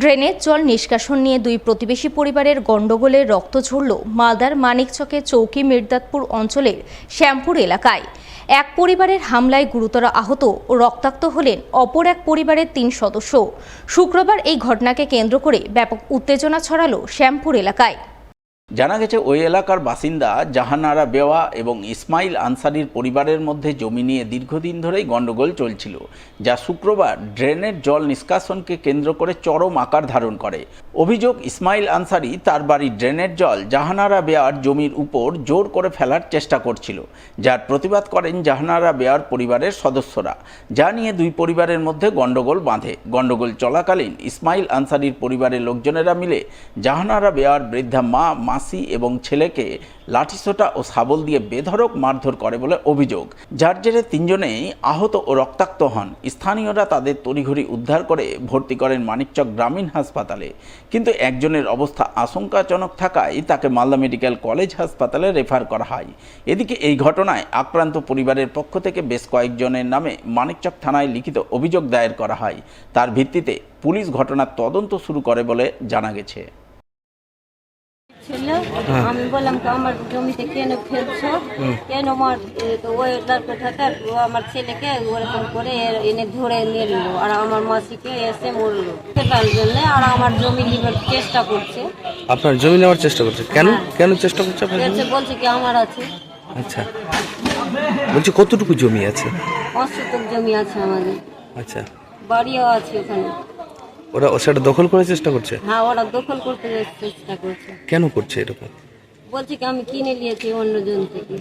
ড্রেনের জল নিষ্কাশন নিয়ে দুই প্রতিবেশী পরিবারের গণ্ডগোলে রক্ত ঝরল মালদার মানিকচকের চৌকি মির্দাতপুর অঞ্চলের শ্যামপুর এলাকায়। এক পরিবারের হামলায় গুরুতর আহত ও রক্তাক্ত হলেন অপর এক পরিবারের ৩ সদস্য। শুক্রবার এই ঘটনাকে কেন্দ্র করে ব্যাপক উত্তেজনা ছড়ালো শ্যামপুর এলাকায়। জানা গেছে ওই এলাকার বাসিন্দা জাহানারা বেওয়া এবং ইসমাইল আনসারির পরিবারের মধ্যে জমি নিয়ে দীর্ঘদিন ধরেই গণ্ডগোল চলছিল, যা শুক্রবার ড্রেনের জল নিষ্কাশনকে কেন্দ্র করে চরম আকার ধারণ করে। অভিযোগ, ইসমাইল আনসারি তার বাড়ির ড্রেনের জল জাহানারা বেওয়ার জমির উপর জোর করে ফেলার চেষ্টা করছিল, যার প্রতিবাদ করেন জাহানারা বেওয়ার পরিবারের সদস্যরা, যা নিয়ে দুই পরিবারের মধ্যে গণ্ডগোল বাঁধে। গণ্ডগোল চলাকালীন ইসমাইল আনসারির পরিবারের লোকজনেরা মিলে জাহানারা বেওয়ার বৃদ্ধা মা, মাসি এবং ছেলেকে লাঠিসোঁটা ও শাবল দিয়ে বেধড়ক মারধর করে বলে অভিযোগ, যার জেরে ৩ জনেই আহত ও রক্তাক্ত হন। স্থানীয়রা তাদের তড়িঘড়ি উদ্ধার করে ভর্তি করেন মানিকচক গ্রামীণ হাসপাতালে, কিন্তু একজনের অবস্থা আশঙ্কাজনক থাকায় তাকে মালদা মেডিকেল কলেজ হাসপাতালে রেফার করা হয়। এদিকে এই ঘটনায় আক্রান্ত পরিবারের পক্ষ থেকে বেশ কয়েকজনের নামে মানিকচক থানায় লিখিত অভিযোগ দায়ের করা হয়। তার ভিত্তিতে পুলিশ ঘটনার তদন্ত শুরু করে বলে জানা গেছে। আমি বললাম আমার জমিতে কেন ফেলছো, কেন মার, তো ওই লড়কাটা আমার ছেলেকে ওরকম করে এনে ধরে নিয়ে নিল আর আমার মাসিকে এসে মরলো সেটার জন্য, আর আমার জমি নেবার চেষ্টা করছে। আপনার জমি নেওয়ার চেষ্টা করছে? কেন কেন চেষ্টা করছে? বলছে কি আমার আছে। আচ্ছা, বলছি কতটুকু জমি আছে? 5 শতক জমি আছে আমাদের। আচ্ছা, বাড়িও আছে ওখানে। ওরা সেটা দখল করার চেষ্টা করছে? হ্যাঁ, ওরা দখল করতে চেষ্টা করছে। কেন করছে এরকম? বলছে কি আমি কিনে নিয়েছি অন্যজন থেকে।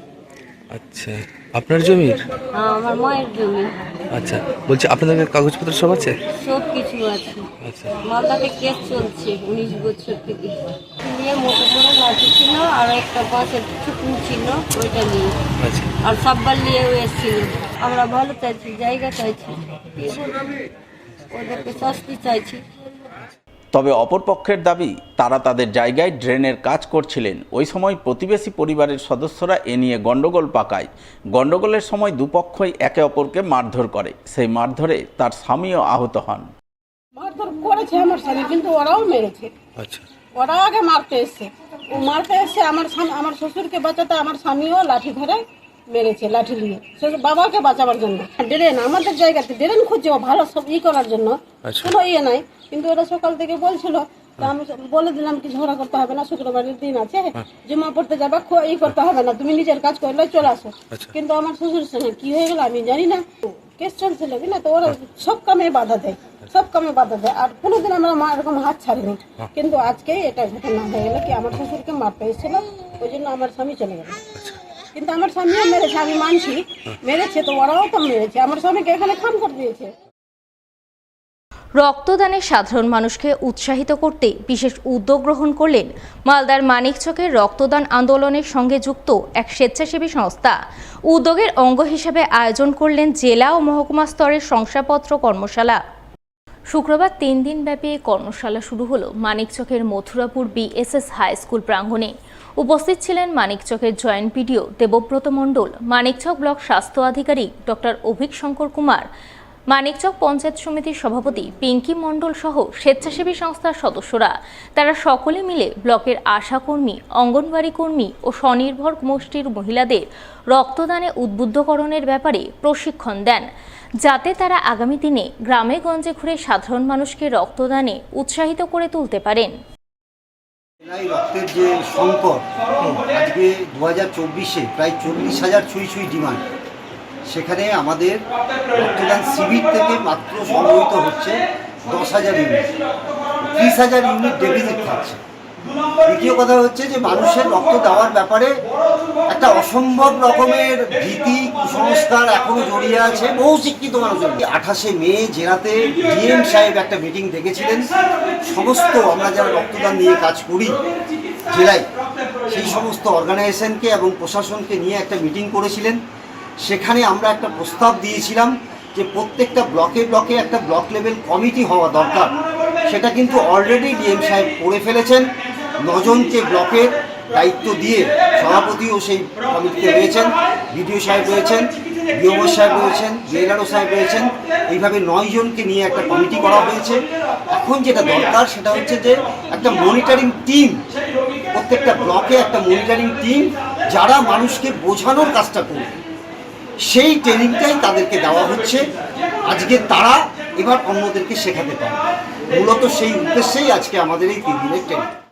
আচ্ছা, আপনার জমির? হ্যাঁ, আমার মায়ের জমি। আচ্ছা, বলছি আপনাদের কাগজপত্র সব আছে? সব কিছু আছে। আচ্ছা, মালদাতে কেস চলছে 19 বছর থেকে। নিয়ে মোটর করে লাঠি ছিল আর একটা বাঁশের টুকরো ছিল, ওইটা নিয়ে আচ্ছা, আর সাব্বাল নিয়েও এসেছিল। আমরা ভালো চাইছি, জায়গা চাইছি, ওদেরকে শাস্তি চাইছি। তবে অপরপক্ষের দাবি, তারা তাদের জায়গায় ড্রেনের কাজ করছিলেন। ওই সময় প্রতিবেশী পরিবারের সদস্যরা এ নিয়ে গণ্ডগোল পাকায়। গণ্ডগোলের সময় দুপক্ষই একে অপরকে মারধর করে। সেই মারধরে তার স্বামীও আহত হন। মারধর করেছে আমার স্বামী, কিন্তু ওরাও মেরেছে। আচ্ছা, ওরা আগে মারতে এসছে, ও মারতে এসছে আমার শ্বশুরকে বাঁচাতে আমার স্বামীও লাঠি ধরে মেরেছে, লাঠি নিয়ে বাবাকে বাঁচাবার জন্য। ড্রেন আমাদের জায়গাতে ড্রেন খুঁজছে ও ভালো সব করার জন্য, কোনো নাই। কিন্তু ওরা সকাল থেকে বলছিল, আমি বলে দিলাম কি ঝগড়া করতে হবে না, শুক্রবারের দিন আছে, জমা পড়তে যাবে, করতে হবে না, তুমি নিজের কাজ করলে চলে আসো। কিন্তু আমার শ্বশুরের সঙ্গে কি হয়ে গেল আমি জানি না, কেস চলছিল কিনা, তো ওরা সব কামে বাধা দেয়, সব কামে বাধা দেয়। আর কোনোদিন আমরা এরকম হাত ছাড়িনি, কিন্তু আজকে এটা ঘটনা হয়ে গেল কি আমার শ্বশুরকে মারতে এসেছিল, ওই জন্য আমার স্বামী চলে গেল। কিন্তু আমার স্বামীও মেরেছে, আমি মানছি মেরেছে, তো ওরাও তো মেরেছে, আমার স্বামীকে এখানে খাম করে দিয়েছে। রক্তদানে সাধারণ মানুষকে উৎসাহিত করতে বিশেষ উদ্যোগ গ্রহণ করলেন মালদার মানিকচকের রক্তদান আন্দোলনের সঙ্গে যুক্ত এক স্বেচ্ছাসেবী সংস্থা। উদ্যোগের অঙ্গ হিসেবে আয়োজন করলেন জেলা ও মহকুমা স্তরের শংসাপত্র কর্মশালা। শুক্রবার 3 দিনব্যাপী কর্মশালা শুরু হলো মানিকচকের মথুরাপুর BSS হাই স্কুল প্রাঙ্গণে। উপস্থিত ছিলেন মানিকচকের জয়েন্ট পিডিও দেবব্রত মণ্ডল, মানিকচক ব্লক স্বাস্থ্য আধিকারিক ডক্টর অভিক শঙ্কর কুমার, মানিকচক পঞ্চায়েত সমিতির সভাপতি পিঙ্কি মণ্ডল সহ স্বেচ্ছাসেবী সংস্থার সদস্যরা। তারা সকলে মিলে ব্লকের আশাকর্মী, অঙ্গনওয়াড়ি কর্মী ও স্বনির্ভর গোষ্ঠীর মহিলাদের রক্তদানে উদ্বুদ্ধকরণের ব্যাপারে প্রশিক্ষণ দেন, যাতে তারা আগামী দিনে গ্রামে গঞ্জে ঘুরে সাধারণ মানুষকে রক্তদানে উৎসাহিত করে তুলতে পারেন। রক্তের যে সংকট, আজকে 2024-এ প্রায় 40,000 ছুঁই ডিমান্ড, সেখানে আমাদের রক্তদান শিবির থেকে মাত্র সংগৃহীত হচ্ছে 10,000 ইউনিট, 30,000 ইউনিট ডেফিসিট থাকছে। দ্বিতীয় কথা হচ্ছে যে মানুষের রক্ত দেওয়ার ব্যাপারে একটা অসম্ভব রকমের ভীতি, কুসংস্কার এখনো জড়িয়ে আছে বহু শিক্ষিত মানুষের। 28শে মে জেলাতে ডিএম সাহেব একটা মিটিং ডেকেছিলেন, সমস্ত আমরা যারা রক্তদান নিয়ে কাজ করি জেলায় সেই সমস্ত অর্গানাইজেশনকে এবং প্রশাসনকে নিয়ে একটা মিটিং করেছিলেন। সেখানে আমরা একটা প্রস্তাব দিয়েছিলাম যে প্রত্যেকটা ব্লকে ব্লকে একটা ব্লক লেভেল কমিটি হওয়া দরকার। সেটা কিন্তু অলরেডি ডিএম সাহেব করে ফেলেছেন। 9 জনকে ব্লকের দায়িত্ব দিয়ে সভাপতিও সেই কমিটিতে রয়েছেন, বিডিও সাহেব রয়েছেন, বিওমো সাহেব রয়েছেন, জেলারও সাহেব রয়েছেন, এইভাবে 9 জনকে নিয়ে একটা কমিটি করা হয়েছে। এখন যেটা দরকার সেটা হচ্ছে যে একটা মনিটরিং টিম, প্রত্যেকটা ব্লকে একটা মনিটরিং টিম যারা মানুষকে বোঝানোর কাজটা করবে, সেই ট্রেনিংটাই তাদেরকে দেওয়া হচ্ছে। আজকে তারা এবার অন্যদেরকে শেখাতে পারে, মূলত সেই উদ্দেশ্যেই আজকে আমাদের এই 3 দিনের ট্রেনিং।